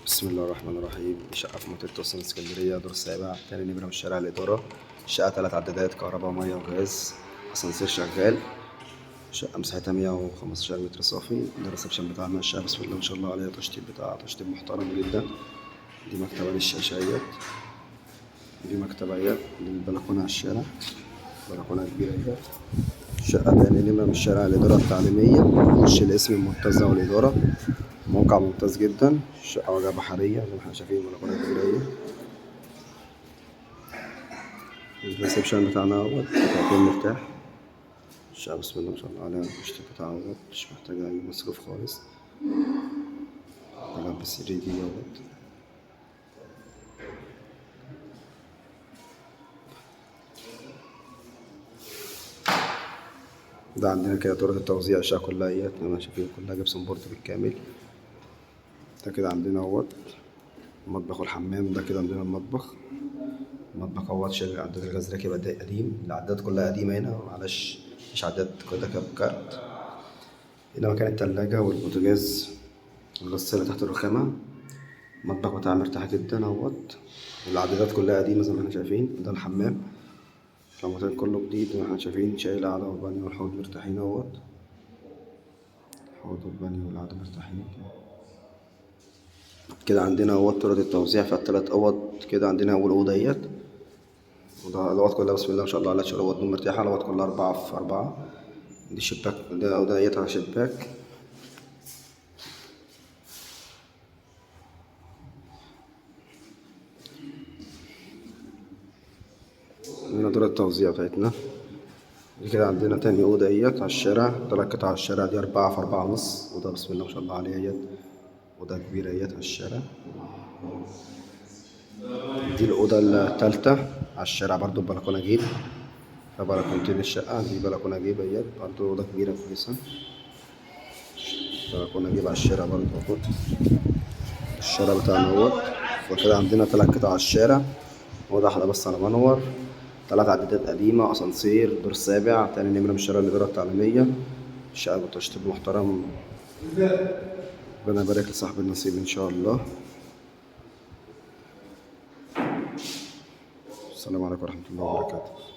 بسم الله الرحمن الرحيم. شقة في منطقة توسن اسكندرية، دور السابع، تاني نمرة من شارع الإدارة. شقة 3 عدادات، كهرباء ومية وغاز، أسانسير شغال. شقة مساحتها 115 متر صافي. ده الريسبشن بتاعنا. الشقة بسم الله ما شاء الله عليها، تشطيب بتاعها تشطيب محترم جدا. دي مكتبة للشاشيات، دي مكتبة دي البلكونة على الشارع، بلكونة كبيرة كده. شقة تاني نمرة من شارع الإدارة التعليمية، وش الاسم المنتزه والإدارة. موقع ممتاز جدا. الشقة واجهة بحرية زي ما احنا شايفين، بلكونة كبيرة اهي. الريسبشن بتاعنا اهوت، بتاعتين مرتاح. الشقة بسم الله ما شاء الله عليها، التشطيب بتاعها اهوت مش محتاجة أي مصروف خالص. حاجات بس 3D اهوت. ده عندنا كده طرق التوزيع. الشقة كلها اهيت زي ما شايفين، كلها جبسون بورد بالكامل. ده كده عندنا اهوت المطبخ والحمام. ده كده عندنا المطبخ. المطبخ اهوت شايل عداد الغاز راكب قديم. العداد كلها قديمة هنا، معلش مفيش عداد كده كارت. هنا مكان التلاجة والبوتاجاز والغسالة تحت الرخامة. المطبخ بتاعها مرتاح جدا اهوت. العدادات كلها قديمة زي ما احنا شايفين. ده الحمام، الكموتين كله جديد زي ما احنا شايفين. شايل قعدة والبانيو والحوض مرتاحين اهوت. الحوض والبانيو والقعدة مرتاحين كده. عندنا اهوت طرق التوزيع في التلات أوض. كده عندنا أول أوضة اهيت، وده الأوض كلها بسم الله ما شاء الله عليها شغل أوض مرتاحة. الأوض كلها 4 في 4. دي شباك، ده أوضة اهيت على شباك. هنا طرق التوزيع بتاعتنا. دي كده عندنا تاني أوضة اهيت على الشارع. 3 قطع على الشارع، دي 4 في 4 ونص. وده بسم الله ما شاء الله عليها اهيت، أوضة كبيرة اهيت على الشارع. دي الأوضة التالتة على الشارع برضو، ببلكونة جيب. فبلكونتين الشقة. دي بلكونة جيب اهيت برضو، أوضة كبيرة كويسة. بلكونة جيب على الشارع برضو اهوت. الشارع بتاعنا اهوت. وكده عندنا 3 قطع على الشارع. أوضة واحدة بس على منور. 3 عدادات قديمة، أسانسير، دور سابع، تاني نمرة من شارع الإدارة التعليمية. الشقة بتشطيب محترم. ربنا يبارك لصاحب النصيب إن شاء الله. السلام عليكم ورحمة الله وبركاته.